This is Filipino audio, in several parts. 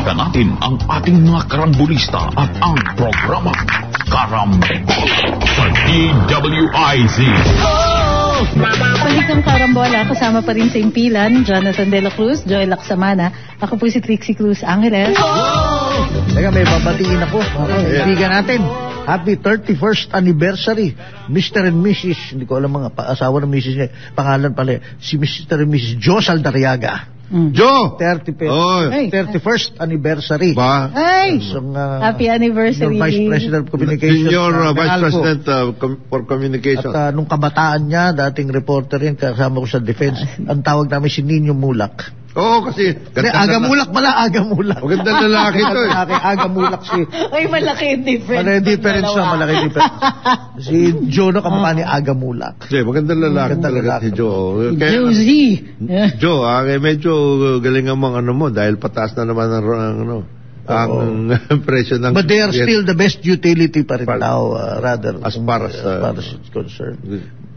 Balikan natin ang ating mga karambulista at ang programang Karambol sa DWIZ. Balikang karambola, kasama pa rin sa impilan, Jonathan De La Cruz, Joy Lacsamana. Ako po si Trixie Cruz Angeles. Teka, may babatiin ako. Ibigan natin. Happy 31st anniversary, Mr. and Mrs. Hindi ko alam mga asawa ng Mrs. niya. Pangalan pala, si Mr. and Mrs. Joe Saldariaga. Joe! 31st anniversary. Ba? Ay! Happy anniversary. Vice President of Communications. Senior Vice President for Communications. At nung kabataan niya, dating reporter yan, kasama ko sa defense, ang tawag namin si Nino Mulak. Oo, kasi... Aga Mulak pala, Aga Mulak. Magandang lalaki to eh. Aga Mulak si... Ay, malaki yung difference. Malaki difference na, malaki difference. Si Joe na kamukha ni Aga Mulak. Magandang lalaki talaga si Joe. Josie. Joe, medyo galing ang mga mo dahil pataas na naman ang presyo ng... But they are still the best utility pa rin now, rather as far as it's concerned.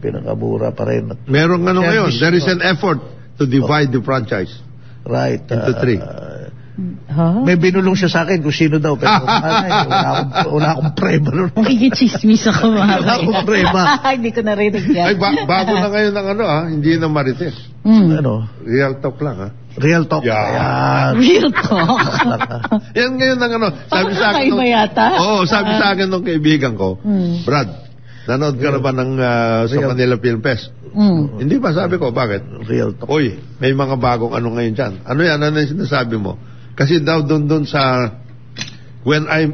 Pinakamura pa rin. Meron ngayon, there is an effort to divide the franchise. Right. Into three. May binulong siya sa akin kung sino daw. Pero wala akong prema. Makikichismis ako. Wala akong prema. Hindi ko narinig yan. Ay, bago na ngayon ng hindi na Marites. Real talk lang Real talk. Yeah. Real talk. Yan ngayon ng sabi sa akin. Sabi sa akin ng kaibigan ko, Brad, nanood ka na ba ng sa Manila Film Fest? Hindi ba? Sabi ko, bakit? Real talk. Uy, may mga bagong ngayon dyan. Ano yan? Ano yung sinasabi mo? Kasi daw doon sa When I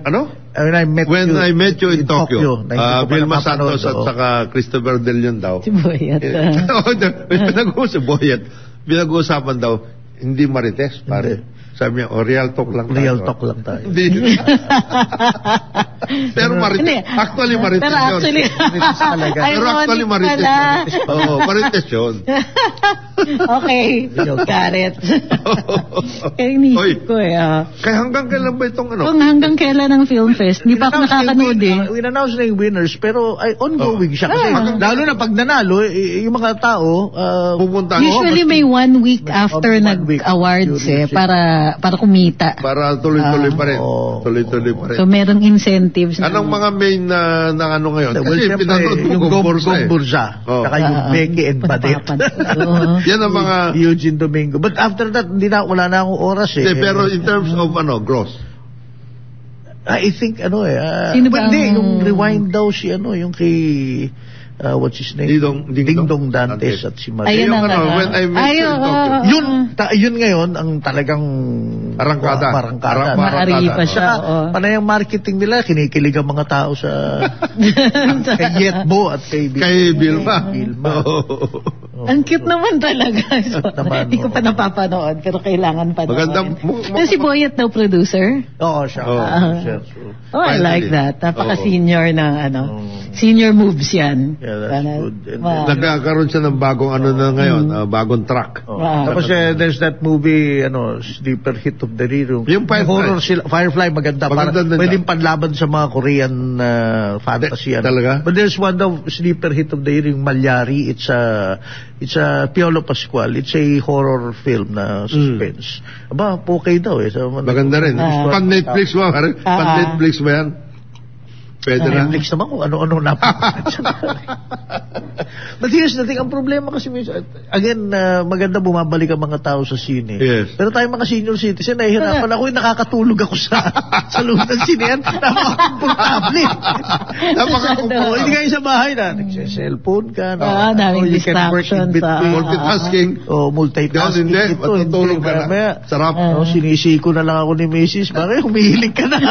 Met You in Tokyo, Vilma Santos at saka Christopher De Leon daw. Si Boyet. Pinag-uusapan daw, hindi Marites, pare. Sabi niya, real talk lang tayo. Real talk lang tayo. Pero Marites, actually Marites yun. Pero actually Marites yun. Oo, Marites yun. Okay, got it. Kaya inisip ko Kaya hanggang kailan ba itong Kung hanggang kailan ang film fest, hindi pa ako nakakanood In-announce na yung winners, pero ongoing siya. Kasi lalo na pag nanalo, yung mga tao, pupunta. Usually may 1 week after nag-awards para kumita. Para tuloy-tuloy pa rin. Tuloy-tuloy pa rin. So merong incentives. Anong mga main na ngayon? Kasi pinanood mo yung Gomburza. Saka yung Becky and Badet. Yan ang mga... Eugene Domingo. But after that, wala na akong oras Pero in terms of gross? I think Sino ba yung rewind daw yung kay... what's his name? Ding Dong Dantes at si Maria. Ayun When I Met You in Tokyo. Yun ngayon ang talagang Arangkada. Maari pa siya. Panay ang marketing nila, kinikilig ang mga tao sa kay Yetbo at kay Vilma. Ang cute naman talaga. Hindi ko pa napapanood, pero kailangan pa naman. Si Boyet daw producer? Oo, siya. I like that. Napaka-senior ng senior moves yan. Yeah, that's good. Nagkakaroon siya ng bagong na ngayon, bagong track. Tapos there's that movie, sleeper hit of the year. Yung Firefly, maganda. Pwedeng panlaban sa mga Korean fantasy. Talaga? But there's one daw, sleeper hit of the year, yung Malyari. It's a Piolo Pascual. It's a horror film na suspense. Aba, okay daw maganda rin. Pan-Netflix ba? Pan-Netflix ba yan? Pwede na. Netflix naman kung ano-ano na. But here's the thing, ang problema kasi, again, maganda bumabalik ang mga tao sa sine. Yes. Pero tayo mga senior citizen, nahihirapan ako, nakakatulog ako sa loob ng sinehan. Napaka-komportable. Hindi kayo sa bahay na. Nagsa-cellphone ka. Daming distraction sa... Multitasking. Multitasking. Matutulog ka na. Sarap. Sinisiko na lang ako ni Mrs. Bakit humihilig ka na?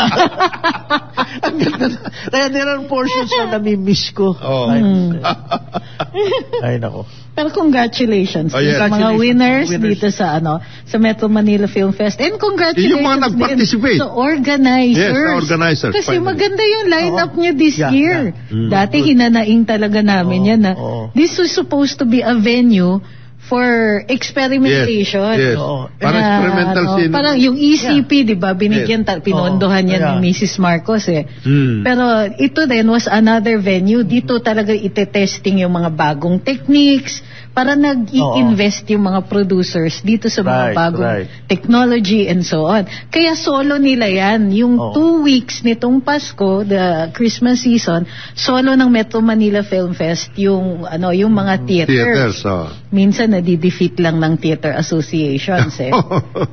Ang ganda na. Kaya there are portions na nami-miss ko. Ay, nako. Pero congratulations sa mga winners dito sa Metro Manila Film Fest. And congratulations yung mga nag-participate sa organizers. Yes, sa organizers. Kasi maganda yung lineup niya this year. Dati hinanaing talaga namin yan. This was supposed to be a venue for experimentation. Yes. Parang experimental scene. Parang yung ECP, di ba? Binigyan, pinondohan yan ni Mrs. Marcos Pero ito din was another venue. Dito talaga ite-testing yung mga bagong techniques, para nag-i-invest yung mga producers dito sa mga bagong technology and so on. Kaya solo nila yan. Yung 2 weeks nitong Pasko, the Christmas season, solo ng Metro Manila Film Fest yung mga theaters. Minsan nadi-defeat lang ng theater associations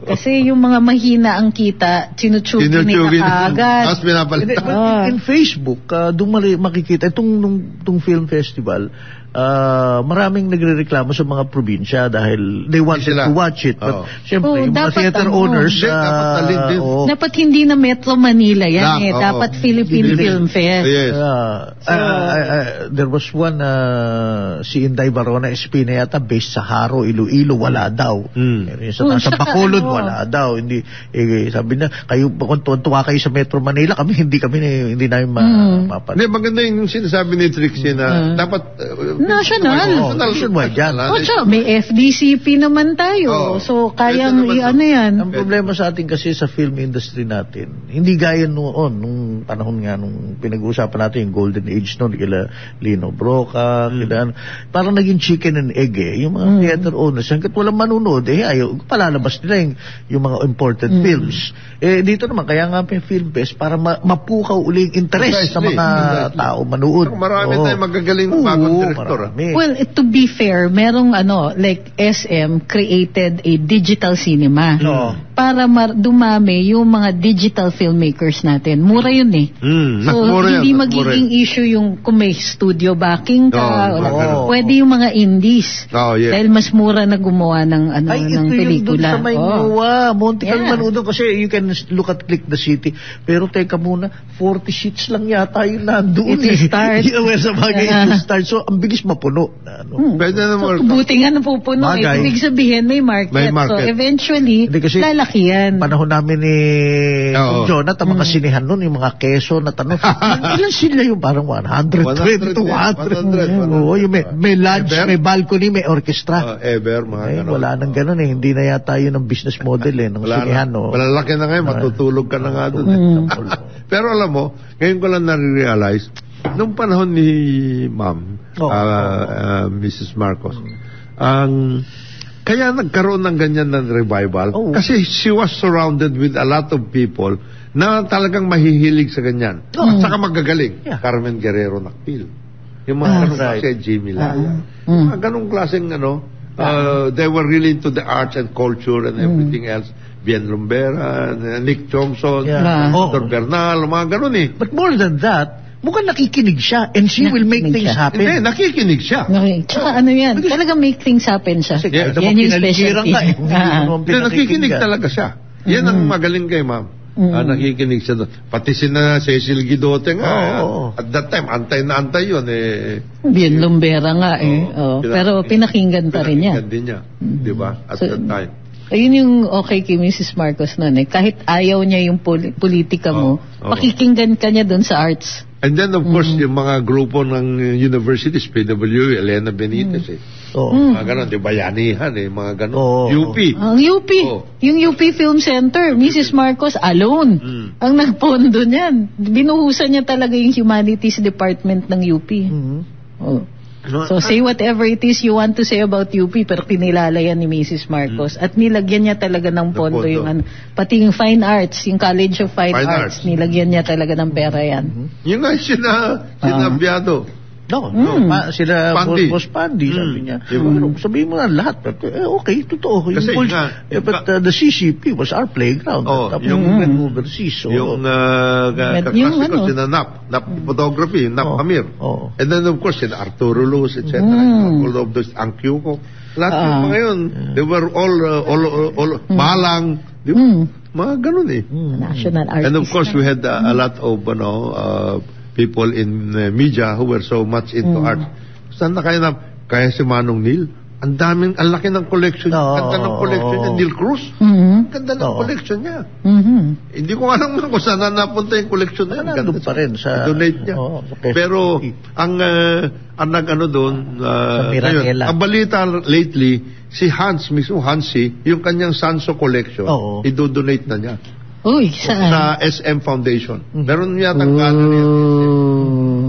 Kasi yung mga mahina ang kita, sinuchugi nila agad. Tapos pinapalitan. In Facebook, doon makikita itong film festival, maraming nagrereklamo sa mga probinsya dahil they wanted to watch it. But syempre, yung mga theater owners, dapat hindi na Metro Manila yan dapat Philippine Film Fest. Yes. There was one, si Inday Barona Espina yata, based sa Haro, Iloilo, wala daw. Sa Bacolod, wala daw. Hindi, sabi na, kayo, kung tuwa kayo sa Metro Manila, hindi namin mapanood. Hindi, maganda yung sinasabi ni Trixie na dapat national. May FDCP naman tayo. So, kayang yan. Ang problema sa atin kasi sa film industry natin, hindi gaya noon, nung panahon nga, nung pinag-uusapan natin yung golden age noon, kila Lino Broca, parang naging chicken and egg yung mga theater owners. Hanggat walang manunood, ayaw, palalabas nila yung mga imported films. Dito naman, kaya nga may film fest, para mapukaw uli yung interest sa mga tao manood. Marami tayong magagaling bagong director. Well, to be fair, merong like SM created a digital cinema para dumami yung mga digital filmmakers natin. Mura yun So, hindi magiging issue yung kung may studio backing ka. Pwede yung mga indies. Dahil mas mura na gumawa ng pelikula. Ito yung sa may MOA. Monte Calmano doon kasi you can look at Click the City. Pero teka muna, 40 seats lang yata yung nandoon. It start. Sa bagay it start. So, ang bilis mapuno. Pwede na buti nga napupuno. Ibig sabihin, may market. So, eventually, lalaki yan. Panahon namin ni Jonathan, mga sinihan nun, yung mga keso na tanong, ilan sila yung parang 120, 200. May lunch, may balcony, may orchestra. Mga wala nang ganun Hindi na yata yun ang business model ng sinihan. Malalaki na ngayon, matutulog ka na nga doon. Pero alam mo, ngayon ko lang nare-realize, nung panahon ni Ma'am, Mrs. Marcos, kaya nagkaroon ng ganyan ng revival kasi she was surrounded with a lot of people na talagang mahihilig sa ganyan. At saka magagaling. Carmen Guerrero Nakpil. Yung mga ganong klase, Jimmy Laya. Mga ganong klaseng they were really into the arts and culture and everything else. Bien Lumbera, Nick Thompson, Dr. Bernal, mga ganon But more than that, mukhang nakikinig siya and she will make things happen. Hindi, nakikinig siya. Tsaka yan, talagang make things happen siya. Yan yung specialty. Nakikinig talaga siya. Yan ang magaling kay Ma'am. Nakikinig siya doon. Pati sina Cecil Guidote nga. At that time, antay na antay yun. Bien Lumbera nga pero pinakinggan pa rin niya. Pinakinggan din niya. Diba? At that time. Ayun yung okay kay Mrs. Marcos noon Kahit ayaw niya yung politika mo, pakikinggan ka niya doon sa arts. And then of course, yung mga grupo ng universities, PW, Elena Benitez mga ganon, di Bayanihan mga ganon. UP. Ang UP. Yung UP Film Center, Mrs. Marcos alone ang nagpondo niyan. Binuhusan niya talaga yung humanities department ng UP. So say whatever it is you want to say about UP, pero kinilala yan ni Mrs. Marcos at nilagyan niya talaga ng pondo yung pati yung fine arts, yung College of Fine Arts, nilagyan niya talaga ng pera yan. Yung nga sinabyado. Sila Boss Pandi, sabi niya. Sabihin mo na lahat. Okay, totoo. Kasi but the CCP was our playground. Yung overseas. Yung kaklase ko, sina Nap Photography, Nap Amir. And then of course, sina Arturo Luz, etc. All of those, ang Kyuko. Lahat yung mga yun, they were all Malang. Mga ganun National artist. And of course, we had a lot of, people in media who were so much into art. Saan na kaya si Manong Neil? Ang laki ng collection. Ganda ng collection niya. Neil Cruz. Ganda ng collection niya. Hindi ko alam kung saan napunta yung collection niya. Nandun pa rin sa donate niya. Pero ang nag-ano doon, ang balita lately, si Hans mismo, Hansi, yung kanyang Sanso collection, i-donate na niya. Saan? Sa SM Foundation. Meron yata gallery.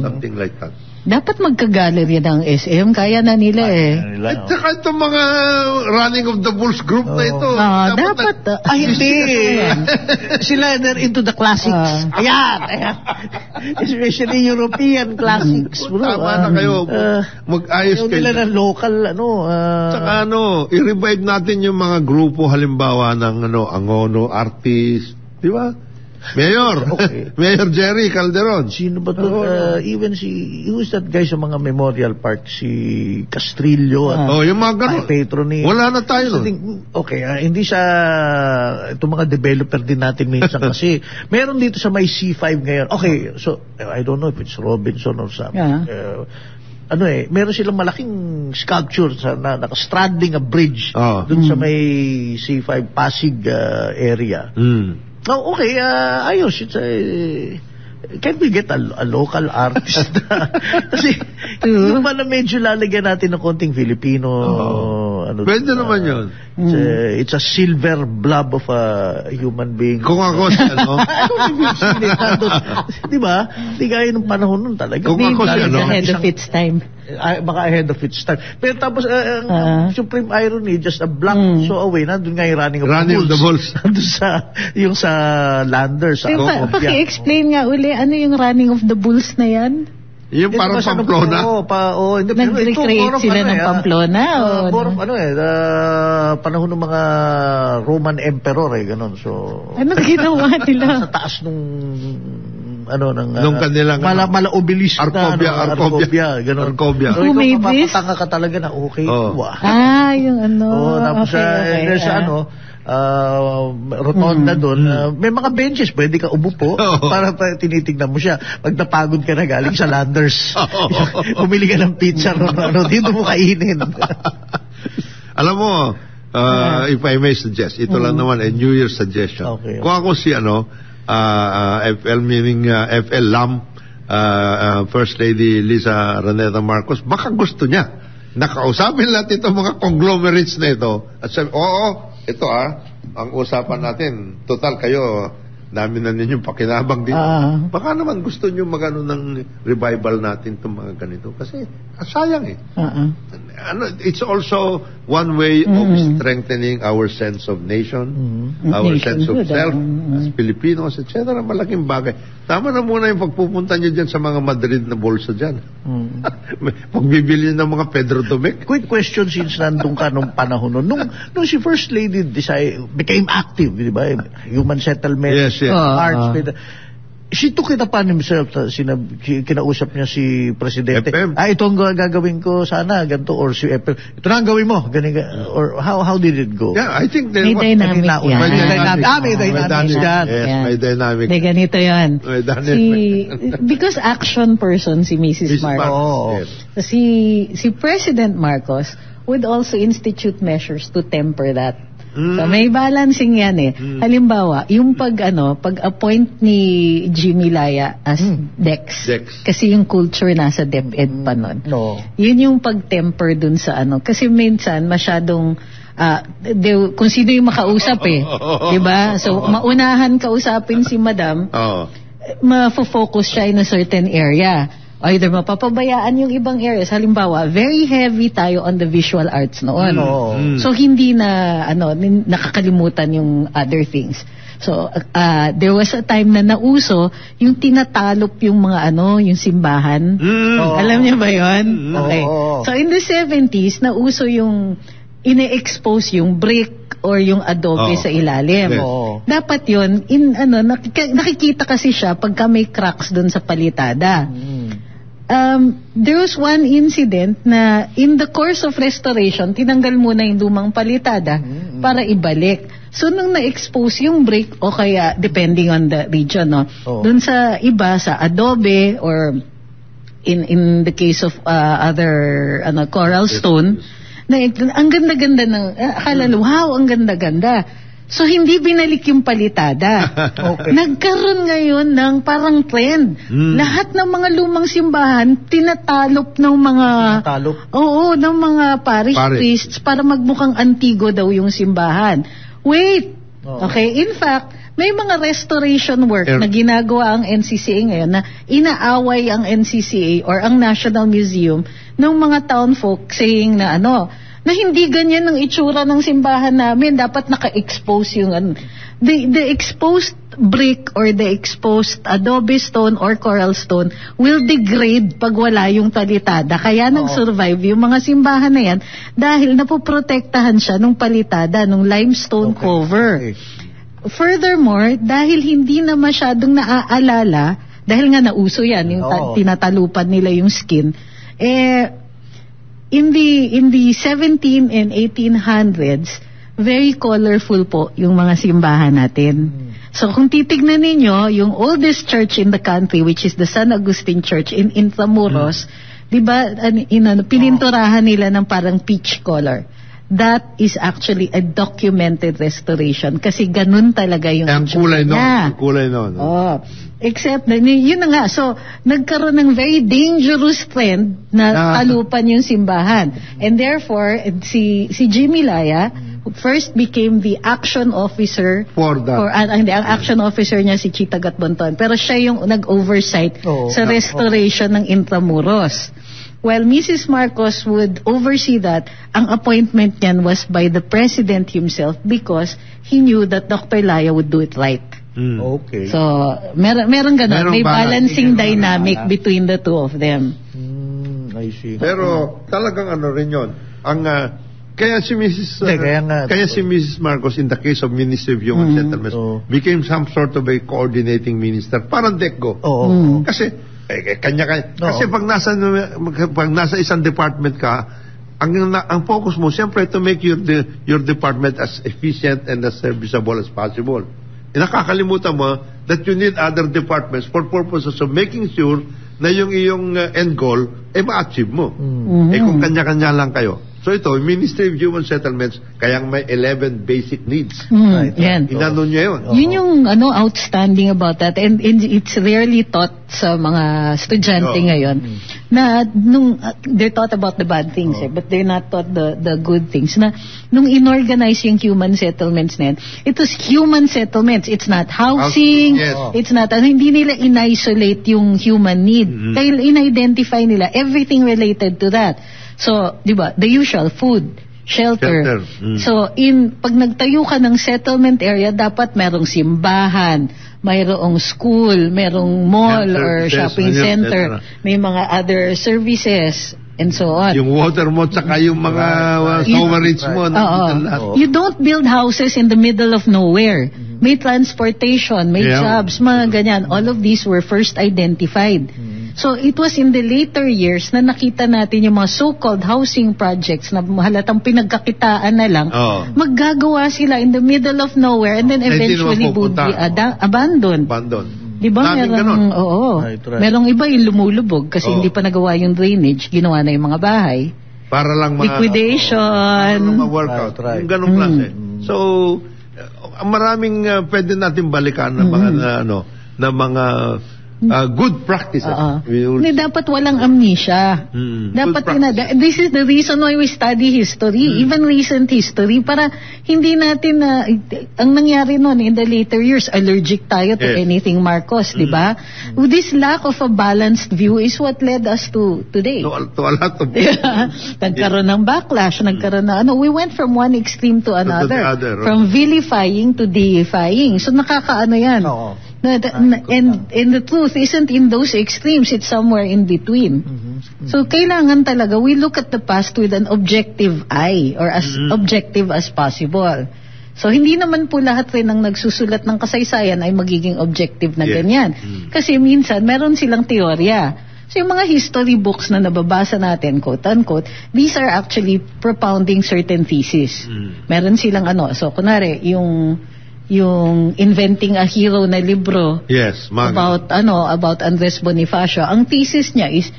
Something like that. Dapat magka-gallery ng SM. Kaya na nila At saka itong mga Running of the Bulls group na ito. Dapat. Hindi. Sila, they're into the classics. Ayan. Especially European classics, bro. Tama na kayo. Mag-ayos kayo. Nila ng local, Saka i-revive natin yung mga grupo, halimbawa ng Angono, artist. Di ba? Mayor. Okay. Mayor Jerry Calderon. Sino ba to? Even who's that guy sa mga memorial park? Si Castrillo. Yung mga ganun. Petro ni... Wala na tayo. Okay, hindi sa... Itong mga developer din natin minsan kasi meron dito sa may C5 ngayon. Okay, so I don't know if it's Robinson or something. Meron silang malaking sculpture na naka-straddling a bridge dun sa may C5 Pasig area. Okay, ayos. Can't we get a local artist? Kasi yung na medyo lalagyan natin ng konting Filipino. Pwede naman yun. It's a silver blob of a human being. Kung ako siya, Diba? Di gaya ng panahon nun talaga. Kung ako siya, ahead of its time. Baka ahead of its time. Pero tapos, supreme irony, just a block so away, nandun nga yung Running of the Bulls. Nandun yung sa Landers. Paki-explain nga uli, ano yung Running of the Bulls na yan? Yung parang Pamplona? Nag-recreate sila ng Pamplona? Panahon ng mga Roman Emperor, ganun. So, ano ginawa nila? Sa taas nung kanilang mala-obelisk Arcobia. Arcobia. Who made this? Mapapatanga ka talaga na okay. Yung tapos there's rotonda doon. May mga benches, pwede ka umupo para tinitignan mo siya. Pag napagod ka na galing sa Landers, umili ka ng pizza dito mo kainin. Alam mo, if I may suggest, ito lang naman a New Year's suggestion. Okay. Kung ako si FL meaning FL Lam, First Lady Liza Raneta Marcos, baka gusto niya nakausapin lahat itong mga conglomerates na ito at sabi, ito ang usapan natin, total kayo dami na ninyong pakinabang dito. Baka naman gusto nyo magano ng revival natin itong mga ganito kasi sayang it's also one way of strengthening our sense of nation, our sense of self as Filipinos, etc. Malaking bagay. Tama na muna yung pagpupunta nyo dyan sa mga Madrid na bolsa dyan. Pagbibili ng mga Pedro Domecq. Quick question since nandun ka nung panahon nung si First Lady became active, di ba? Human settlement. Yes. Arts. She took it upon himself. Kinausap niya si Presidente. FM. Ito ang gagawin ko sana, ganito, or si FM. Ito na ang gawin mo. Or how did it go? Yeah, I think may dynamic yan. May dynamic yan. Yes, may dynamic. May ganito yan. Because action person si Mrs. Yes. Marcos. Si President Marcos would also institute measures to temper that. So may balancing yan Halimbawa, yung pag-appoint ni Jimmy Laya as Dex. Kasi yung culture nasa DepEd pa nun. Yun yung pag-temper dun sa kasi minsan masyadong kung sino yung makausap diba? So maunahan kausapin si Madam, mafo-focus siya in a certain area. Either mapapabayaan yung ibang areas. Halimbawa, very heavy tayo on the visual arts noon. So hindi na nakakalimutan yung other things. So there was a time na nauso yung tinatalop yung mga yung simbahan. Alam niyo ba 'yon? Okay. So in the 70s nauso yung ine-expose yung brick or yung adobe sa ilalim. Dapat 'yon nakikita kasi siya pagka may cracks doon sa palitada. There was one incident na in the course of restoration, tinanggal muna yung lumang palitada para ibalik. So, nung na-expose yung brick, o kaya, depending on the region, dun sa iba, sa adobe, or in the case of other coral stone, ang ganda-ganda ng, akala wow, ang ganda-ganda. So, hindi binalik yung palitada. Nagkaroon ngayon ng parang trend. Lahat ng mga lumang simbahan, tinatalop ng mga... ng mga parish priests para magmukhang antigo daw yung simbahan. Wait! Okay, in fact, may mga restoration work na ginagawa ang NCCA ngayon na inaaway ang NCCA or ang National Museum ng mga town folk saying na na hindi ganyan ang itsura ng simbahan namin, dapat naka-expose yung the exposed brick or the exposed adobe stone or coral stone will degrade pag wala yung palitada. Kaya nag-survive yung mga simbahan na yan dahil napoprotektahan siya nung palitada, nung limestone cover. Furthermore, dahil hindi na masyadong naaalala, dahil nga nauso yan, yung tinatalupan nila yung skin, in the 17 and 1800s, very colorful po yung mga simbahan natin. So kung titignan ninyo, yung oldest church in the country, which is the San Agustin Church in Intramuros, di ba, pininturahan nila ng parang peach color. That is actually a documented restoration kasi ganun talaga yung kulay nun. Kulay nun. Except, yun na nga, so nagkaroon ng very dangerous trend na talupan yung simbahan. And therefore, si Jimmy Laya first became the action officer for that. Ang action officer niya si Chita Gatbonton. Pero siya yung nag-oversight sa restoration ng Intramuros. While Mrs. Marcos would oversee that, ang appointment niyan was by the President himself because he knew that Dr. Laya would do it right. Okay. So, meron ganun. May balancing dynamic between the two of them. I see. Pero talagang rin yun. Kaya si Mrs. Marcos in the case of Ministry of Human Settlements became some sort of a coordinating minister. Parang DECGO. Kasi kanya-kanya. Kasi pag nasa isang department ka, ang focus mo siyempre to make your department as efficient and as serviceable as possible. Nakakalimutan mo that you need other departments for purposes of making sure na yung iyong end goal ma-achieve mo. Kung kanya-kanya lang kayo. So ito, Ministry of Human Settlements, kayang may 11 basic needs. Yan. Inano niya yun. Yun yung outstanding about that. And it's rarely taught sa mga estudyante ngayon na they're taught about the bad things but they're not taught the good things. Na nung inorganize yung human settlements na yan, it was human settlements. It's not housing. It's not, hindi nila in-isolate yung human need. Dahil in-identify nila everything related to that. So, di ba, the usual food, shelter. So, pag nagtayo ka ng settlement area, dapat merong simbahan, mayroong school, merong mall or shopping center, may mga other services, and so on. Yung water mo, tsaka yung mga storage mo. You don't build houses in the middle of nowhere. May transportation, may jobs, mga ganyan. All of these were first identified. So it was in the later years na nakita natin yung mga so-called housing projects na halatang pinagkakitaan na lang, maggagawa sila in the middle of nowhere and then eventually would be abandoned. Diba merong iba yung lumulubog kasi hindi pa nagawa yung drainage, ginawa na yung mga bahay. Para lang liquidation. Ma-workout. Yung ganong klase. So, maraming pwede natin balikan na mga good practices. Dapat walang amnesia. Dapat this is the reason why we study history, even recent history, para hindi natin ang nangyari noon in the later years, allergic tayo to anything Marcos, di ba? This lack of a balanced view is what led us to today. To a lot of nagkaroon ng backlash, nagkaroon na we went from one extreme to another, from vilifying to deifying. So nakakaano yan. And the truth isn't in those extremes, it's somewhere in between. So kailangan talaga we look at the past with an objective eye or as objective as possible. So hindi naman po lahat rin ng nagsusulat ng kasaysayan ay magiging objective na ganyan. Kasi minsan meron silang teorya. So yung mga history books na nababasa natin, quote-unquote, these are actually propounding certain theses. Meron silang so kunwari yung Inventing a Hero na libro about Andres Bonifacio. Ang thesis niya is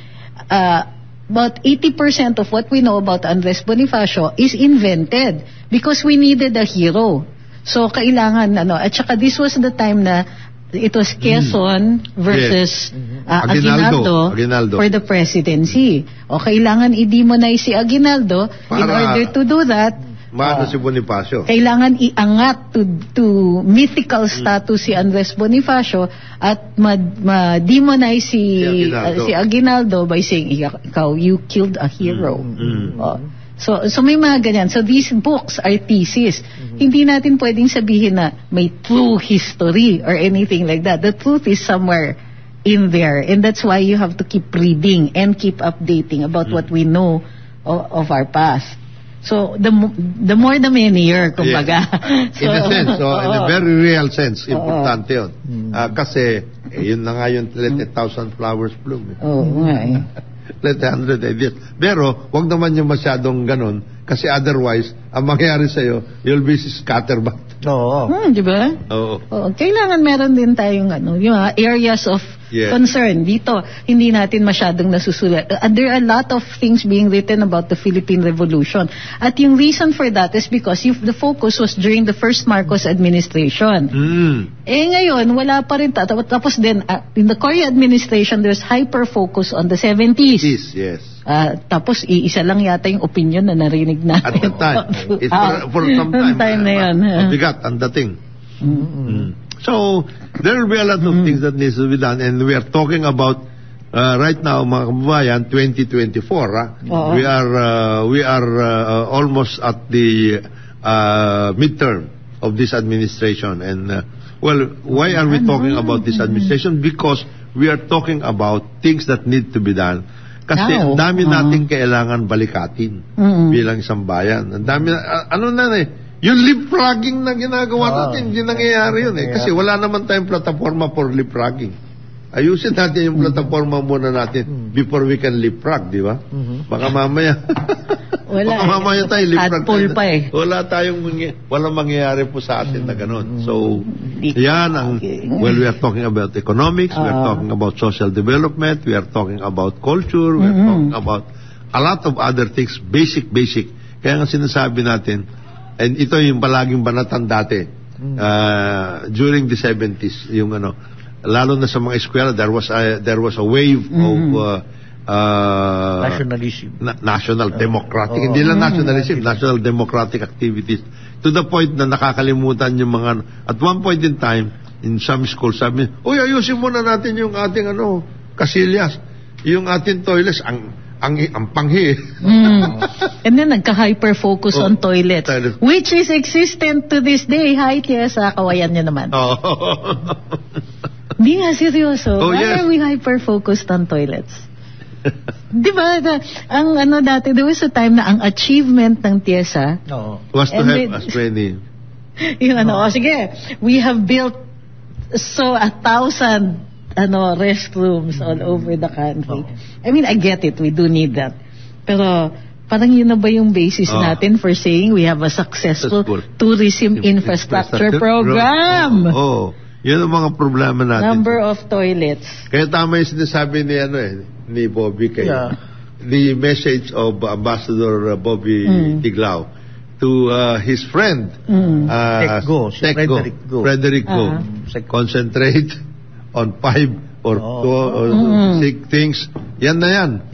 about 80% of what we know about Andres Bonifacio is invented because we needed a hero. So kailangan at saka this was the time na it was Quezon versus Aguinaldo for the presidency. O kailangan i-demonize si Aguinaldo in order to do that. si Bonifacio. Kailangan iangat to mythical status si Andres Bonifacio at ma-demonize si Aguinaldo by saying, ikaw, you killed a hero. So may mga ganyan. So these books are thesis. Hindi natin pwedeng sabihin na may true history or anything like that. The truth is somewhere in there, and that's why you have to keep reading and keep updating about what we know of our past. So the more the merrier, kumbaga. In a sense, in a very real sense, importante yun. Kasi yun na nga yung let 1,000 flowers bloom. Let 100 ideas. Pero wag naman yung masyadong ganun, kasi otherwise ang mangyayari sa'yo, you'll be scatterback. Di ba? Kailangan meron din tayong yung areas of concern. Dito, hindi natin masyadong nasusulat. There are a lot of things being written about the Philippine Revolution. At yung reason for that is because the focus was during the first Marcos administration. Ngayon, wala pa rin. Tapos din, in the Cory administration, there's hyper-focus on the 70s. Yes. Tapos, isa lang yata yung opinion na narinig natin. At the time. For some time na yan. Mabigat ang dating. So, there will be a lot of things that needs to be done, and we are talking about right now, mga kababayan, 2024. We are almost at the midterm of this administration, and why are we talking about this administration? Because we are talking about things that need to be done. Kasi ang dami nating kailangan balikatin bilang isang bayan. Ang dami, yung leapfrogging na ginagawa natin, hindi nangyayari yun Kasi wala naman tayong plataforma for leapfrogging. Ayusin natin yung plataforma muna natin before we can leapfrog, di ba? Baka mamaya tayo leapfrog. Walang mangyayari po sa atin na ganun. So, yan we are talking about economics, we are talking about social development, we are talking about culture, we are talking about a lot of other things, basic. Kaya nga sinasabi natin, and ito yung palaging banatan dati, during the 70s, yung lalo na sa mga eskwela, there was a wave of nationalism. National democratic, hindi lang nationalism, national democratic activities. To the point na nakakalimutan yung mga, at one point in time, in some schools, sabi, ayusin muna natin yung ating kasilyas, yung ating toilets, ang panghi. And then nagka-hyper-focus on toilets, which is existent to this day. Hi, Tiesa, kawayan niya naman. Hindi nga, seryoso. Why are we hyper-focused on toilets? Di ba? Dati, there was a time na ang achievement ng Tiesa was to have as many. Sige, we have built 1,000 restrooms all over the country. I mean, I get it. We do need that. Pero, parang yun na ba yung basis natin for saying we have a successful tourism infrastructure program? Yun ang mga problema natin. Number of toilets. Kaya tama yung sinasabi ni Bobby kayo. The message of Ambassador Bobby Tiglao to his friend Frederick Go. Concentrate on 5 or 2 or 6 things. Yan na yan.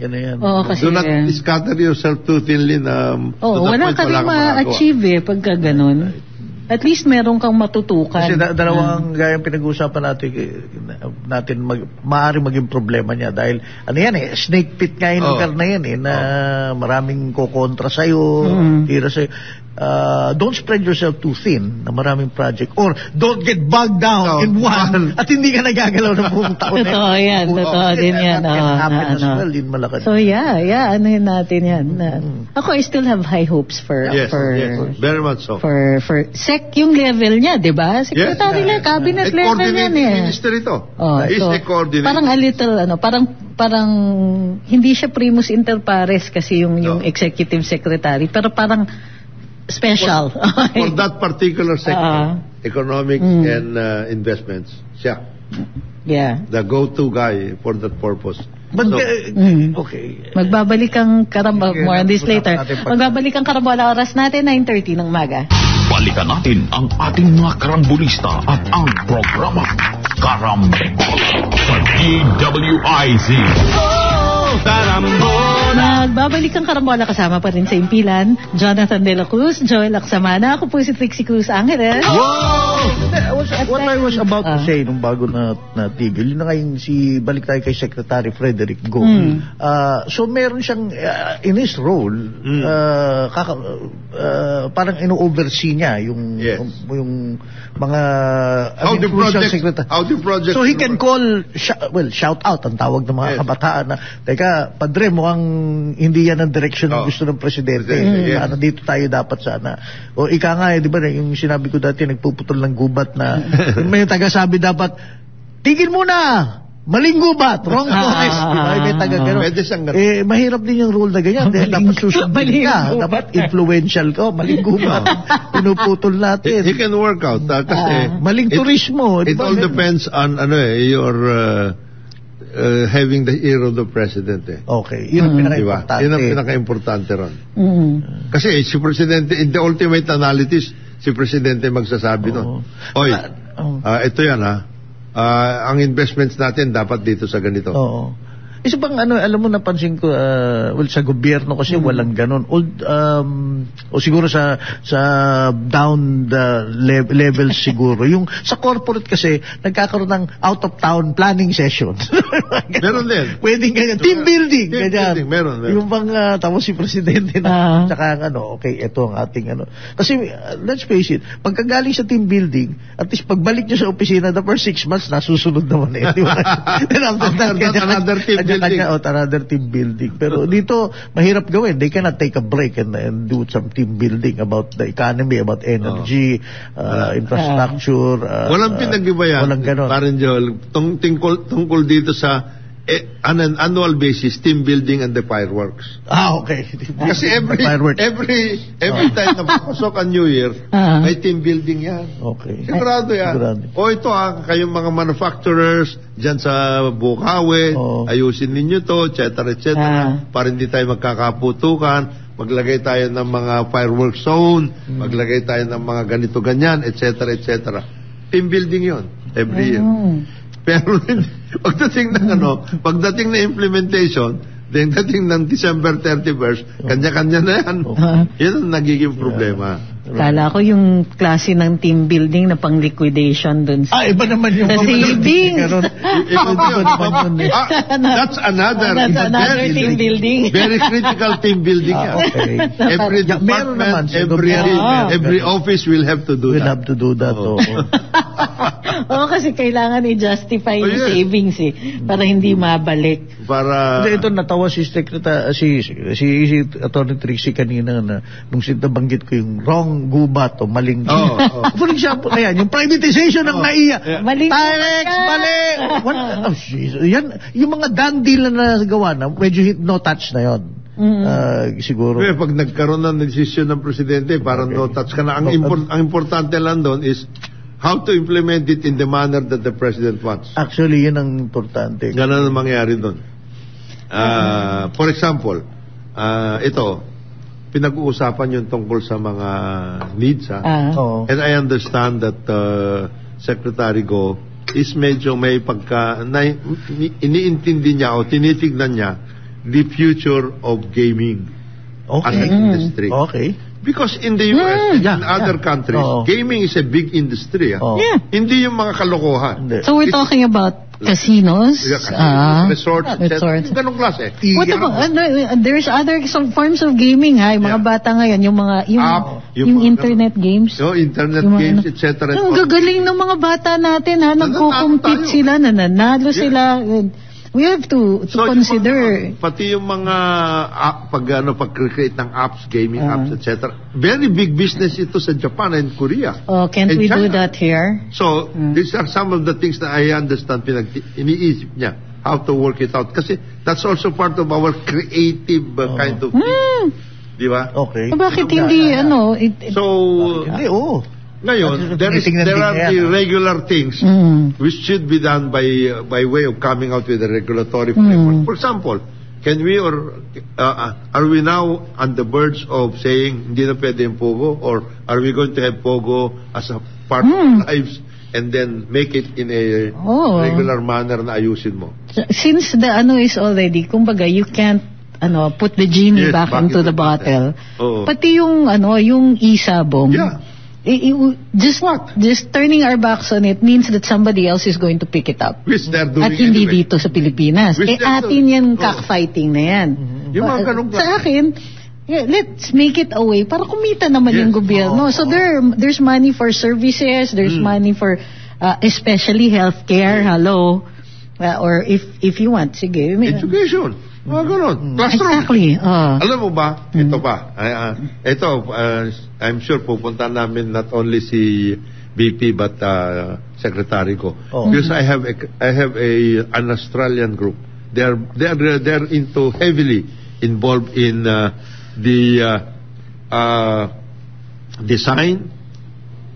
Do not scatter yourself too thinly na wala ka rin ma-achieve pagka ganun. At least meron kang matutukan. Kasi dalawang gayang pinag-uusapan natin maaari maging problema niya dahil snake pit nga yung lugar na yan na maraming kokontra sa'yo, tira sa'yo. Don't spread yourself too thin na maraming project, or don't get bogged down in one at hindi ka nagagalaw ng buong taon. Totoo yan. Totoo din yan. So anuhin natin yan. Ako, I still have high hopes for very much so. For yung level niya, di ba? Secretary na, cabinet level yan minister ito. Parang a little, parang hindi siya primus inter pares kasi yung executive secretary, pero parang special. For that particular sector, economics and investments, siya. The go-to guy for that purpose. Okay. Magbabalik ang more on this later. Magbabalik ang karambola, oras natin 9:30 ng umaga. Balikan natin ang ating mga karambulista at ang programa Karambol sa DWIZ. Nagbabalik ang Karambola, kasama pa rin sa impilan Jonathan De La Cruz, Joel Lacsamana. Ako po si Trixie Cruz Angeles. What I was about to say nung bago na tigil, yun na ngayon balik tayo kay Secretary Frederick Go. So meron siyang in his role parang ino-oversee niya yung mga project. So he can call shout out ang tawag ng mga kabataan na teka, padre, mukhang hindi yan ang direction ng gusto ng presidente. Dito tayo dapat sana. O ika nga di ba yung sinabi ko dati, nagpuputol ng gubat na may taga-sabi dapat, tigil muna! Maling gubat, wrong forest. May taga gano'n. Mahirap din yung rule na ganyan. Dapat susundin ka. Dapat influential ka. Maling gubat. Pinuputol natin. He can work out. Kasi maling turismo. It all depends on your having the ear of the president. Okay. Yun ang pinaka-importante. Yun ang pinaka-importante ron. Kasi si presidente, in the ultimate analysis, si presidente magsasabi nun. Oy, ito yan ang investments natin dapat dito sa ganito. Oo. Isa pang alam mo, napansin ko, sa gobyerno kasi walang ganun. O siguro sa down the levels siguro. Yung sa corporate kasi, nagkakaroon ng out-of-town planning session. Meron din. Pwedeng ganyan. Team building. Building, meron. Yung pang, tapos si presidente na, tsaka okay, ito ang ating Kasi, let's face it, pagkagaling sa team building, at least pagbalik nyo sa opisina, the first 6 months, nasusunod naman Di ba? Another team building. Another team building. Pero dito, mahirap gawin. They cannot take a break and do some team building about the economy, about energy, infrastructure. Walang pinag-iba yan. Walang ganon. Parang Joel, tungkol dito sa on an annual basis, team building and the fireworks. Okay. Kasi every time na papasok ang New Year, may team building yan. Okay. Sigurado yan. O ito kayong mga manufacturers dyan sa Bukawi, ayusin ninyo to, etc. Para hindi tayo magkakaputukan, maglagay tayo ng mga fireworks zone, maglagay tayo ng mga ganito-ganyan, etc. Team building yon every year. Pero pagdating ng implementation, dating ng December 31st, kanya-kanya na yan. Yan ang nagiging problema. Kala ko yung klase ng team building na pang liquidation dun sa iba naman yung savings. That's another team building. Very critical team building. Okay. Every department, every office will have to do that. Will have to do that. Kasi kailangan i-justify yung savings para hindi mabalik. Ito natawa si Secretary si Attorney Trixie kanina na nung sinabanggit ko yung wrong gubat o maling for example, yung privatization ng NAIA. Maling Tarex, mali. Yan, yung mga done deal na nagawa na, medyo no touch na yon. Siguro. Pag nagkaroon ng desisyon ng presidente, parang no touch ka na. Ang importante lang doon is how to implement it in the manner that the president wants. Actually, yun ang importante. Ganun ang mangyari doon. For example, ito, pinag-uusapan yung tungkol sa mga needs. And I understand that Secretary Go is medyo may iniintindi niya o tinitignan niya the future of gaming as an industry. Okay. Because in the US and other countries, gaming is a big industry. Hindi yung mga kalokohan. So we're talking about casinos, resorts, etc. Ganong klase. What about, there's other forms of gaming, yung mga bata ngayon, yung internet games. Internet games, etc. Ang gagaling ng mga bata natin, nagko-compete sila, nananalo sila. We have to consider. Pati yung mga pag-create ng apps, gaming apps, etc. Very big business ito sa Japan and Korea. Can't we do that here? So, these are some of the things that I understand iniisip niya. How to work it out. Kasi that's also part of our creative kind of thing. Di ba? Okay. Bakit hindi, Ngayon, there are the regular things which should be done by way of coming out with a regulatory framework. For example, can we are we now on the verge of saying hindi na pwede yung Pogo, or are we going to have Pogo as a part of lives and then make it in a regular manner na ayusin mo. Since the is already, kumbaga, you can't put the genie back into the bottle. Pati yung yung isabong. Yeah. Just turning our backs on it means that somebody else is going to pick it up. Which they're doing at hindi dito sa Pilipinas. Atin yan cockfighting na yan. Yung mga ganung sa akin, let's make it a way para kumita naman yung gobyerno. So there's money for services, there's money for especially healthcare, hello. Or if you want, sige. Education. Mga ganun. Classroom. Exactly. Alam mo ba, ito pa, I'm sure pupunta namin not only si BP but secretary ko. Because I have an Australian group. They're into heavily involved in the design,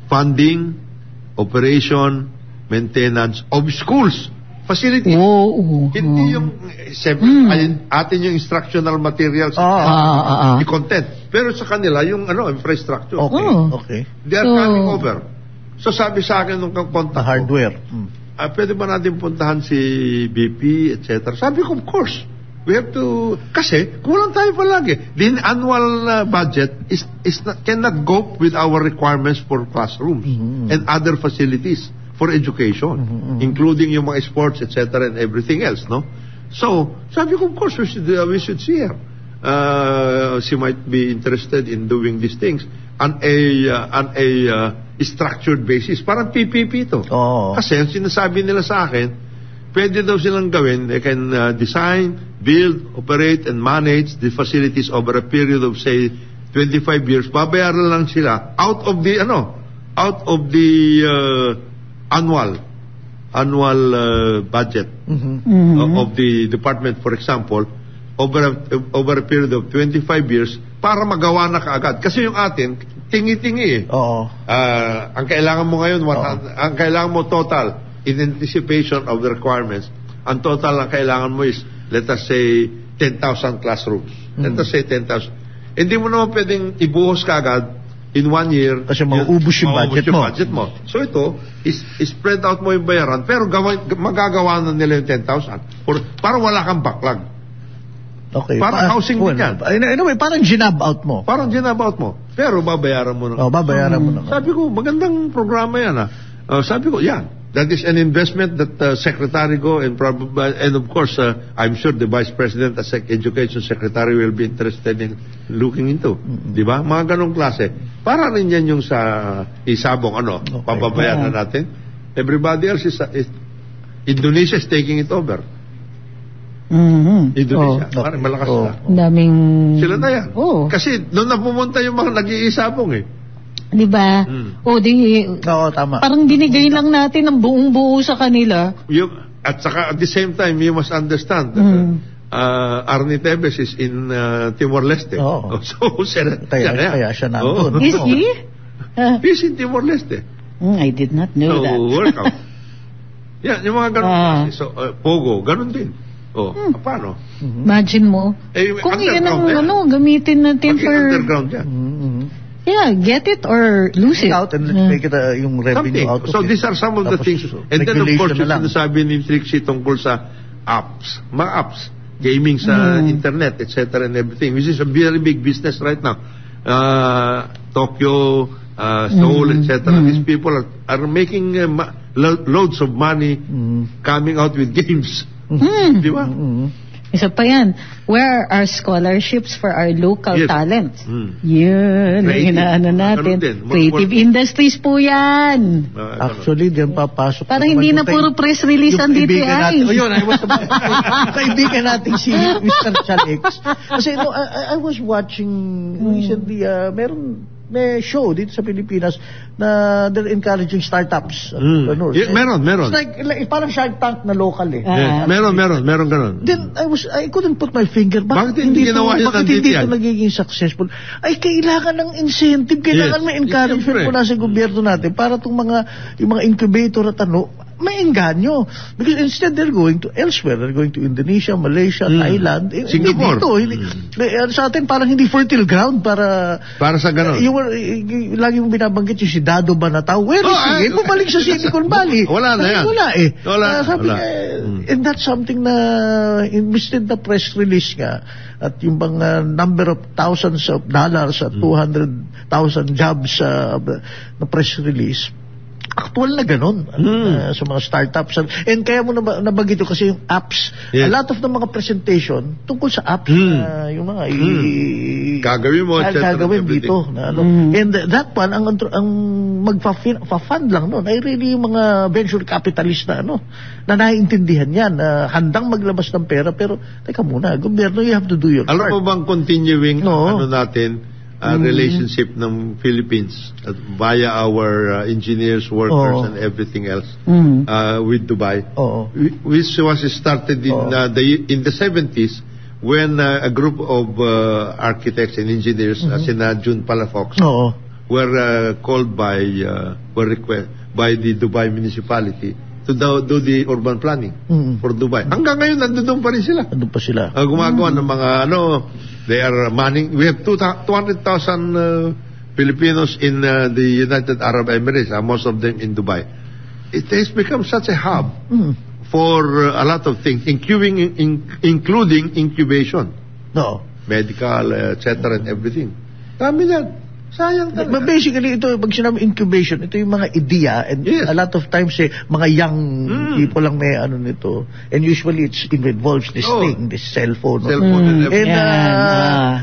funding, operation, maintenance of schools. Facility. Hindi yung atin yung instructional materials i-content. Pero sa kanila yung infrastructure. Okay. They are coming over. So sabi sa akin nung kontak ko, hardware. Pwede ba natin puntahan si BP, etc. Sabi ko, of course. We have to, kasi kulang tayo palagi. The annual budget cannot go with our requirements for classrooms and other facilities for education, including yung mga sports, etc., and everything else, no? So, sabi ko, of course, we should see her. She might be interested in doing these things on a structured basis. Parang PPP ito. Kasi, ang sinasabi nila sa akin, pwede daw silang gawin, they can design, build, operate, and manage the facilities over a period of, say, 25 years. Babayaran lang sila out of the annual budget of the department, for example, over a period of 25 years para magawa na kaagad. Kasi yung atin, tingi-tingi ang kailangan mo ngayon, ang kailangan mo total, in anticipation of the requirements, ang total ang kailangan mo is, let us say, 10,000 classrooms. Let us say 10,000. Hindi mo naman pwedeng ibuhos kaagad in 1 year. Kasi mauubos yung budget mo. So ito, spread out mo yung bayaran, pero magagawa na nila yung 10,000. Para wala kang backlog. Okay. Parang housing din yan. Anyway, parang ginab out mo. Pero babayaran mo na. Babayaran mo na. Sabi ko, magandang programa yan. Sabi ko, yan. That is an investment that Secretary Go and of course, I'm sure the Vice President as Education Secretary will be interested in looking into. Di ba? Mga ganong klase. Para rin yan yung sa isabong, pababayaran natin. Everybody else Indonesia is taking it over. Indonesia. Parang malakas na. Daming... Sila na yan. Kasi doon na pumunta yung mga nag-iisabong Diba? Tama. Parang binigay lang natin ang buong-buo sa kanila. At saka at the same time, you must understand Arnie Tevez is in Timor-Leste. So, kaya siya nandun. Is he? He's in Timor-Leste. I did not know that. Welcome. Yan, yung mga ganun. So, Pogo, ganun din. Paano? Imagine mo. Kung yan ang gamitin natin for... underground yan. Yeah, get it or lose it. Out and let's make it yung revenue out of it. So these are some of the things. And then of course, yung sinasabi ni Trixie tungkol sa mga apps, gaming sa internet, etc. and everything, which is a very big business right now. Tokyo, Seoul, etc. These people are making loads of money coming out with games. Di ba? Isa pa yan. Where are scholarships for our local talents? Yun, inaano natin. Creative industries po yan. Actually, diyan papasok. Parang hindi na puro press release ang DTI. Kaibigan natin si Mr. Chalix. Kasi I was watching recently, may show dito sa Pilipinas na they're encouraging startups. Meron. It's like parang Shark Tank na local Meron ganun. Then I couldn't put my finger. Bakit hindi ito nagiging successful? Ay, kailangan ng incentive, kailangan may encouragement mula sa gobyerno natin para yung mga incubator at maengganyo. Because instead they're going to elsewhere. They're going to Indonesia, Malaysia, Thailand. Singapore. Sa atin parang hindi fertile ground para sa ganun. Lagi mong binabanggit yung si Dado Banatao. Where is he? Bumalik sa Silicon Valley. Wala na yan. Wala and that's something na instead na press release nga at yung bang number of thousands of dollars at 200,000 jobs na press release. Actual na ganun sa mga startups. And kaya mo nabagito kasi yung apps. Yes. A lot of the mga presentation tungkol sa apps. Yung mga gagawin mo, gagawin dito. And that one, ang magpa-fund lang nun ay really yung mga venture capitalist na naiintindihan yan. Handang maglabas ng pera pero teka muna, gobyerno, you have to do your part. Alam mo bang continuing natin relationship ng Philippines via our engineers, workers, and everything else with Dubai, which was started in the 70s when a group of architects and engineers, sina June Palafox, were called by the Dubai municipality to do the urban planning for Dubai. Hanggang ngayon, nandun pa rin sila. Nandun pa sila. Gumagawa ng mga they are manning. We have 200,000 Filipinos in the United Arab Emirates, most of them in Dubai. It has become such a hub for a lot of things, including incubation. Medical, etc. and everything. Dami yan. Sayang talaga. But basically, ito, pag sinabi incubation, ito yung mga idea and a lot of times mga young people lang may nito. And usually it involves this thing, this cell phone. And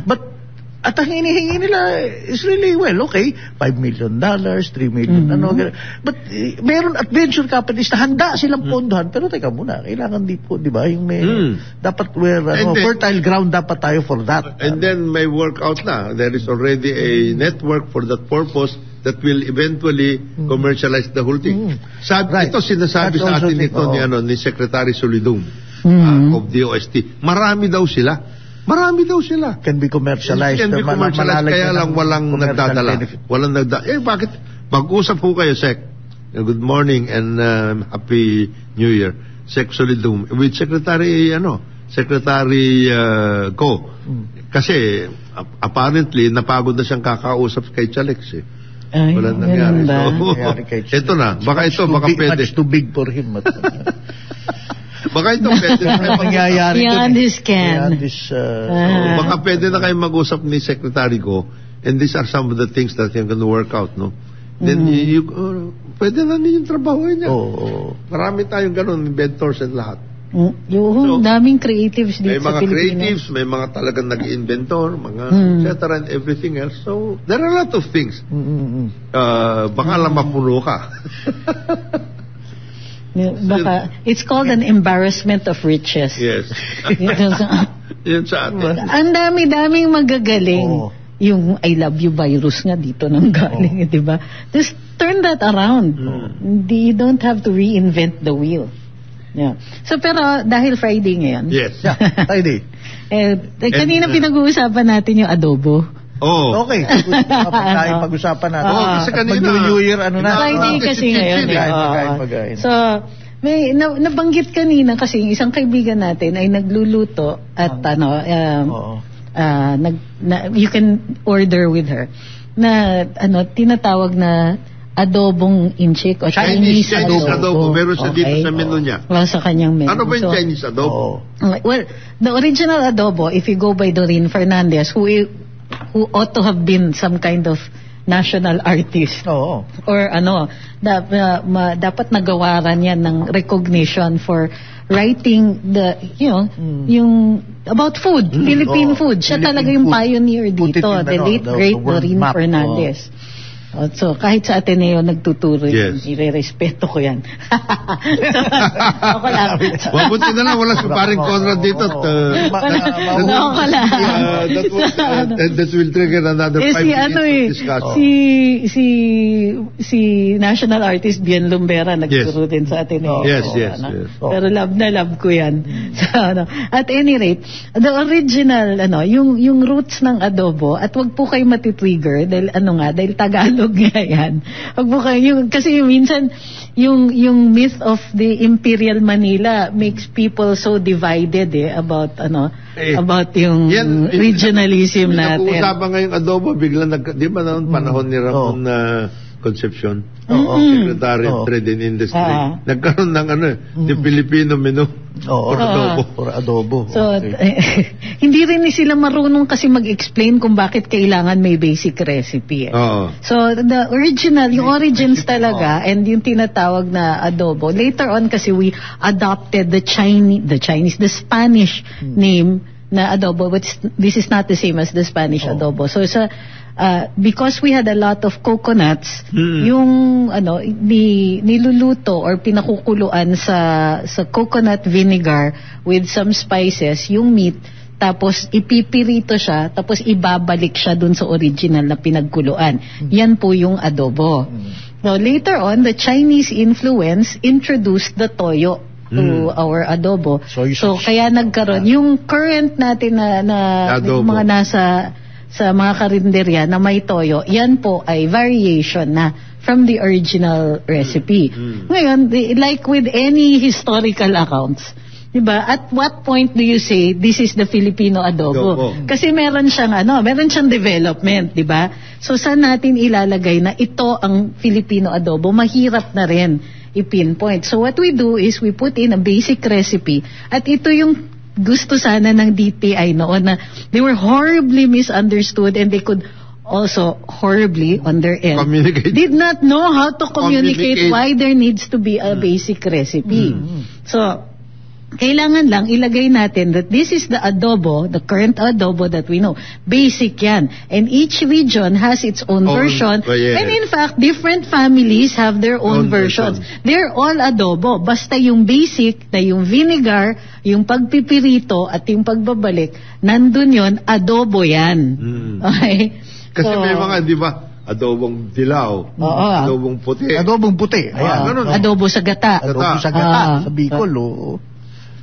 but at ang hinihingi nila is really, okay, $5 million, $3 million, But meron at venture capitalist na handa silang pondohan, pero teka muna, kailangan di ba? Yung may, dapat fertile ground dapat tayo for that. And then may work out na. There is already a network for that purpose that will eventually commercialize the whole thing. Ito sinasabi sa atin ni Secretary Solidum of DOST. Marami daw sila. Can be commercialized. Kaya lang walang nagdadala. Bakit? Mag-usap po kayo, Sec. Good morning and Happy New Year. Sec Solidum. With Secretary Go. Kasi, apparently, napagod na siyang kakausap kay Chalex walang nangyari. Ito na. Baka pwede. Much too big for him. Baka ito pwede na kayo mangyayari. Beyond this can. Baka pwede na kayo mag-usap ni Secretary Go, and these are some of the things that you're going to work out, Then pwede na ninyong trabaho niya. Marami tayong ganun, inventors and lahat. Daming creatives dito sa Pilipinas. May mga creatives, may mga talagang nag-inventor, mga etc. and everything else. So, there are a lot of things. Baka lang mapuno ka. It's called an embarrassment of riches. Yes. Yan sa atin. Ang dami-daming magagaling. Yung I love you virus nga dito nang galing, di ba? Just turn that around. You don't have to reinvent the wheel. Yeah. So pero dahil Friday ngayon. Yes. Friday. Kanina pinag-uusapan natin yung adobo. Okay. Pag-usapan natin. Kasi kanina. Mag-New Year, Friday kasi ngayon. Pagkain. So, may nabanggit kanina kasi isang kaibigan natin ay nagluluto at you can order with her na tinatawag na adobong inchik o Chinese adobo. Meron siya dito sa menu niya. Sa kanyang menu. Ano ba yung Chinese adobo? Well, the original adobo, if you go by Doreen Fernandez, who ought to have been some kind of national artist. Or dapat nagawaran yan ng recognition for writing yung about food, Philippine food. Siya talaga yung pioneer dito, the late great Doreen Fernandez. So, kahit sa Ateneo nagtuturo yun, irerespeto ko yan. Ako lang. Mabuti na lang, wala si paring Conrad dito. Ako lang. That will trigger another 5 minutes of discussion. Si national artist Bien Lumbera nagturo din sa Ateneo. Yes. Pero love ko yan. At any rate, the original, yung roots ng adobo, at wag po kayo matitrigger dahil dahil Tagalog Tagalog nga yan. Kasi minsan, yung myth of the Imperial Manila makes people so divided about yung regionalism natin. Usapan ngayong adobo, biglang di ba noon panahon ni Ramon Concepcion, Secretary of Trade and Industry, nagkaroon ng yung Filipino menu for adobo. So, hindi rin sila marunong kasi mag-explain kung bakit kailangan may basic recipe. So, the original, yung origins talaga, and yung tinatawag na adobo. Later on kasi we adopted the Spanish name na adobo, but this is not the same as the Spanish adobo. So, because we had a lot of coconuts, yung niluluto or pinakukuluan sa coconut vinegar with some spices, yung meat, tapos ipipirito siya, tapos ibabalik siya dun sa original na pinagkuluan. Yan po yung adobo. Now, later on, the Chinese influence introduced the toyo to our adobo. So kaya nagkaroon yung current natin na yung mga nasa sa mga karinderya na may toyo, yan po ay variation na from the original recipe. Ngayon, like with any historical accounts, diba, at what point do you say this is the Filipino adobo? Kasi meron siyang development, diba? So saan natin ilalagay na ito ang Filipino adobo? Mahirap na rin i-pinpoint. So what we do is we put in a basic recipe, at ito yung gusto sana ng DTI noon, na they were horribly misunderstood and they could also horribly on their end did not know how to communicate why there needs to be a basic recipe. So kailangan lang ilagay natin that this is the adobo, the current adobo that we know. Basic yan. And each region has its own version. And in fact, different families have their own versions. They're all adobo. Basta yung basic na yung vinegar, yung pagpipirito at yung pagbabalik, nandun yun, adobo yan. Okay? Kasi may mga, di ba, adobong dilaw, adobong puti. Adobong puti. Adobo sa gata. Adobo sa gata. Sa Bicol,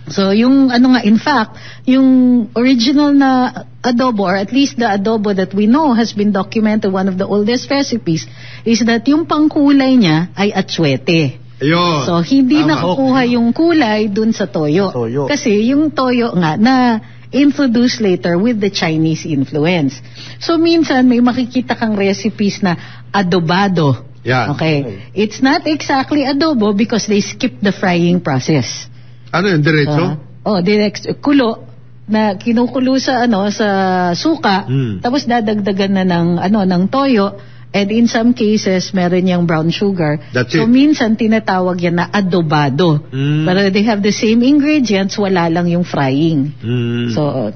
So, yung in fact, yung original na adobo, or at least the adobo that we know has been documented, one of the oldest recipes, is that yung pangkulay niya ay atsuete. Ayun. So, hindi nakukuha yung kulay dun sa toyo. Kasi yung toyo nga na introduced later with the Chinese influence. So, minsan may makikita kang recipes na adobado. Okay. It's not exactly adobo because they skip the frying process. Ano yung diretso? Kulo na kinukulo sa sa suka, tapos dadagdagan na ng toyo, and in some cases meron yang brown sugar. So minsan tinatawag yan na adobado. Pero they have the same ingredients, wala lang yung frying. So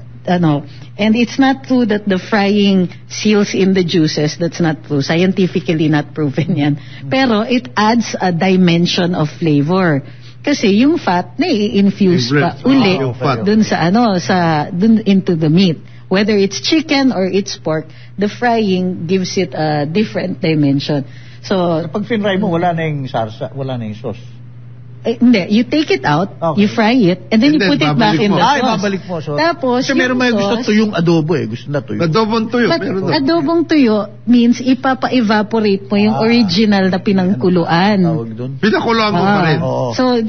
and it's not true that the frying seals in the juices. That's not true. Scientifically not proven yan. Pero it adds a dimension of flavor. Kasi yung fat na i-infuse pa uli dun dun into the meat. Whether it's chicken or it's pork, the frying gives it a different dimension. So pag finry mo, wala na yung sarsa, wala na yung sauce. Hindi, you take it out, you fry it, and then you put it back in the sauce. Babalik mo. So, tapos, kasi meron may gusto tuyong adobo Gusto na tuyo. Adobong tuyo. Adobong tuyo means ipapa-evaporate mo yung original na pinangkuluan. Pinakuluan mo pa rin. So,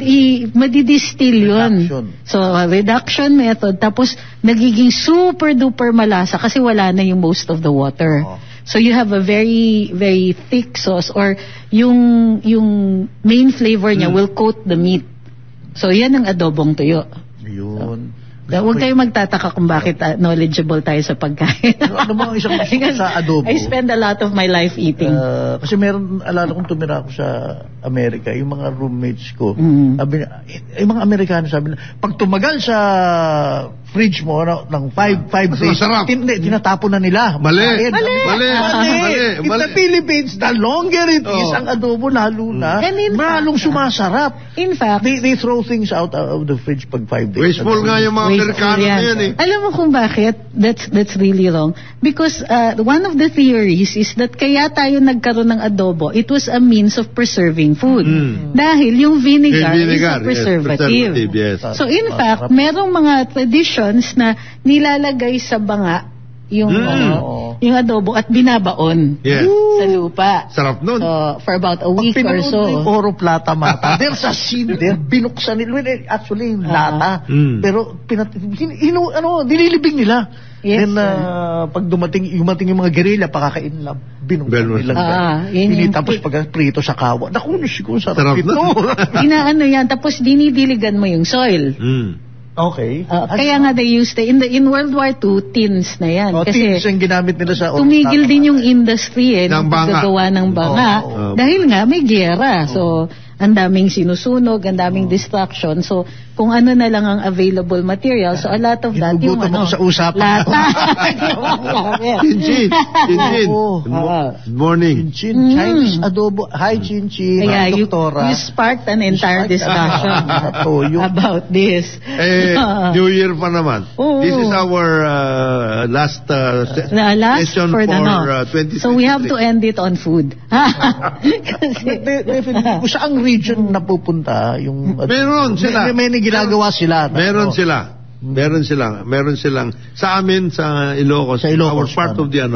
madidistill yun. So, reduction method. Tapos, nagiging super duper malasa kasi wala na yung most of the water. So you have a very, very thick sauce, or yung main flavor niya will coat the meat. So yan ang adobong tuyo. Yun. Huwag kayo magtataka kung bakit knowledgeable tayo sa pagkain. Ano ba ang isang sa adobo? I spend a lot of my life eating. Kasi alala kong tumira ako sa Amerika, yung mga roommates ko, sabi, yung mga Amerikano sabi na, pag tumagal sa fridge mo ng 5 days, tinatapon na nila. Mali. In the Philippines, the longer it is, ang adobo lalo na, malong sumasarap. In fact, they throw things out of the fridge pag 5 days. Wasteful nga yung mga Amerikano na yan Alam mo kung bakit? That's really wrong. Because one of the theories is that kaya tayo nagkaroon ng adobo, it was a means of preserving food. Dahil yung vinegar is a preservative. Yes. So in fact, merong mga traditions na nilalagay sa banga yung adobo at binabaon sa lupa. Sarap nun. For about a week or so. Pag Oro Plata Mata, there's a scene there, binuksan nila, actually yung lata, pero nililibing nila. Yes, then, pag dumating yung mga guerrilla, pakakain lang, binuksan nila. Tapos pag prito sa kawa, naku, sarap ito. Inaano yan, tapos dinidiligan mo yung soil. Okay. Kaya nga they used in World War II, tins na yan. Kasi tins yung ginamit nila sa tumigil din yung industry ng paggagawa ng banga. Dahil nga may giyera. So, ang daming sinusunog, ang daming distraction. So, kung ano na lang ang available material, so a lot of that, yung sa usapan. Lata. Chinchin. Good morning. Chinese adobo. Hi, Chinchin. You sparked an entire discussion about this. New Year pa naman. This is our last session for 2023. So we have to end it on food. Kung saang region napupunta yung meron sila. May ginagawa sila. Meron silang sa amin sa Ilocos, our part of the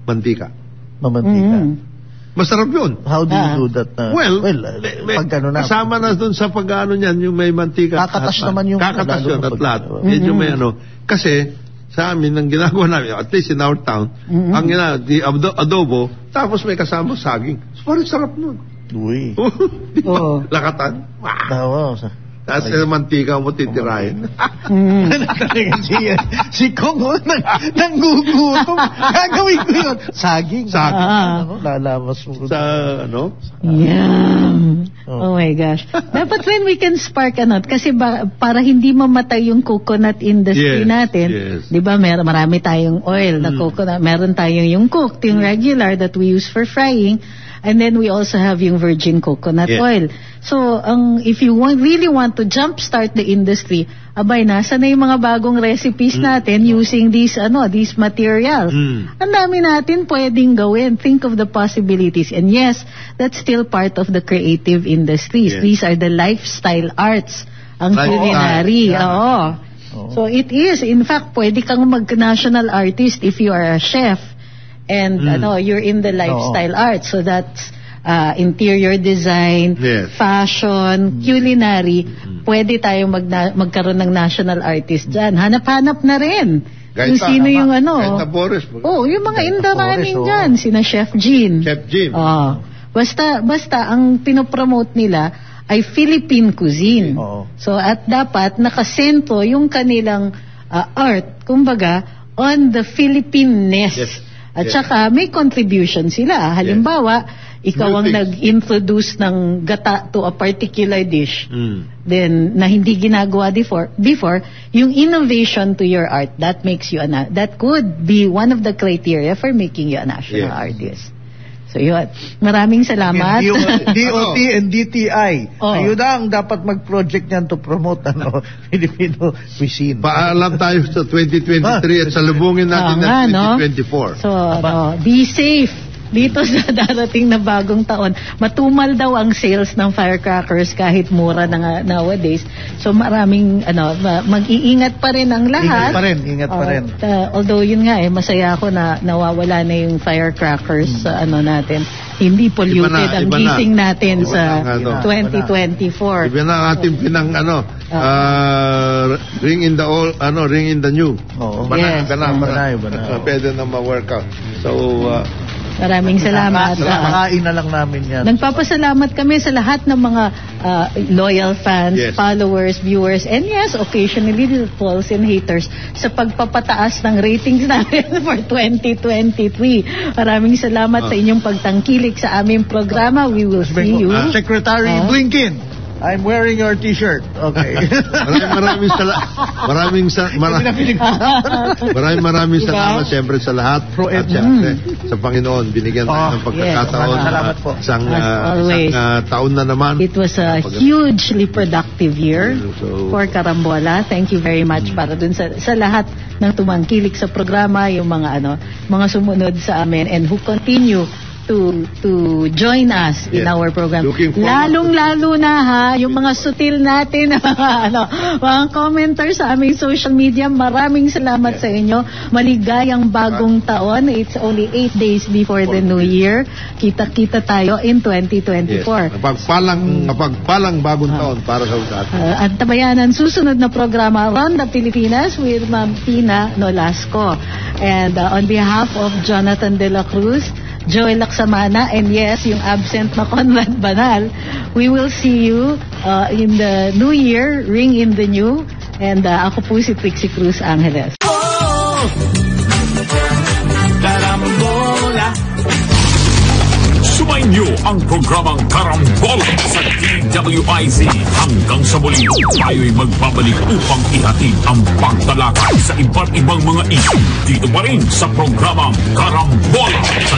mantika. Masarap yun. How do you do that? Kasama na dun sa pag-ano niyan, yung may mantika. Kakatas naman yung... Kakatas yun at lahat. Medyo may kasi sa amin, ang ginagawa namin, at least in our town, ang adobo, tapos may kasama saging. Parang sarap nun. Uy. Lakatan. Tapos mantika mo titirahin. Si Kong nanggugutom. Gagawin ko yun. Saging. Lalamas mo. Oh my gosh. Dapat when we can spark kasi para hindi mamatay yung coconut industry natin. Di ba marami tayong oil na coconut. Meron tayong yung cooked, yung regular that we use for frying. And then we also have yung virgin coconut oil. So, if you really want to jumpstart the industry, nasa na yung mga bagong recipes natin using these materials. Ang dami natin pwedeng gawin. Think of the possibilities. And yes, that's still part of the creative industries. These are the lifestyle arts. Ang culinary. So, it is. In fact, pwede kang mag-national artist if you are a chef. And you're in the lifestyle art. So that's interior design, fashion, culinary. Pwede tayong magkaroon ng national artist dyan. Hanap-hanap na rin. Kung sino yung yung mga indaraning dyan. Sina Chef Jean. Basta ang pinopromote nila ay Philippine cuisine. So at dapat nakasentro yung kanilang art, kumbaga, on the Philippine-ness. At saka may contribution sila. Halimbawa, ikaw ang nag-introduce ng gata to a particular dish, then na hindi ginagawa before, yung innovation to your art, that makes you that could be one of the criteria for making you a national artist. So yun. Maraming salamat. DOT and DTI. Ayun na ang dapat mag-project niyan to promote Filipino cuisine. Paalam tayo sa 2023 at salubungin natin ng 2024. So, be safe dito sa darating na bagong taon. Matumal daw ang sales ng firecrackers kahit mura na nowadays. So maraming mag-iingat pa rin ang lahat. Ingat pa rin. Although yun nga masaya ako na nawawala na yung firecrackers sa natin. Hindi polluted ang gising natin sa 2024. Iba na ating pinang ring in the new. Pwede na ma-workout. So maraming salamat. Makain na lang namin yan. Nagpapasalamat kami sa lahat ng mga loyal fans, followers, viewers, and occasionally little trolls and haters sa pagpapataas ng ratings natin for 2023. Maraming salamat sa inyong pagtangkilik sa aming programa. We will see you. Secretary Blinken, I'm wearing your t-shirt. Okay. Maraming salamat siyempre sa lahat. At siyempre sa Panginoon, binigyan tayo ng pagkakataon. Salamat po. Isang taon na naman. It was a hugely productive year for Karambola. Thank you very much para dun sa lahat ng tumangkilik sa programa, yung mga sumunod sa amin and who continue to join us in our program. Lalong-lalo na ha, yung mga sutil natin, mga commenters sa aming social media, maraming salamat sa inyo. Maligayang bagong taon. It's only 8 days before the New Year. Kita-kita tayo in 2024. Yes. Napagpalang bagong taon para sa atin. At tabayanan, susunod na programa, Ronda Pilipinas with Ma'am Tina Nolasco. And on behalf of Jonathan De La Cruz, Joel Laksamana, and yes, yung absent na Conrad Banal, we will see you in the new year, ring in the new. And ako po si Trixie Cruz Angeles. Sumainyo ang programang Karambola sa DWIZ. Hanggang sa muli, tayo'y magbabalik upang ihatid ang pagtalakay sa iba't ibang mga issue. Dito pa rin sa programang Karambola sa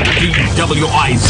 DWIZ.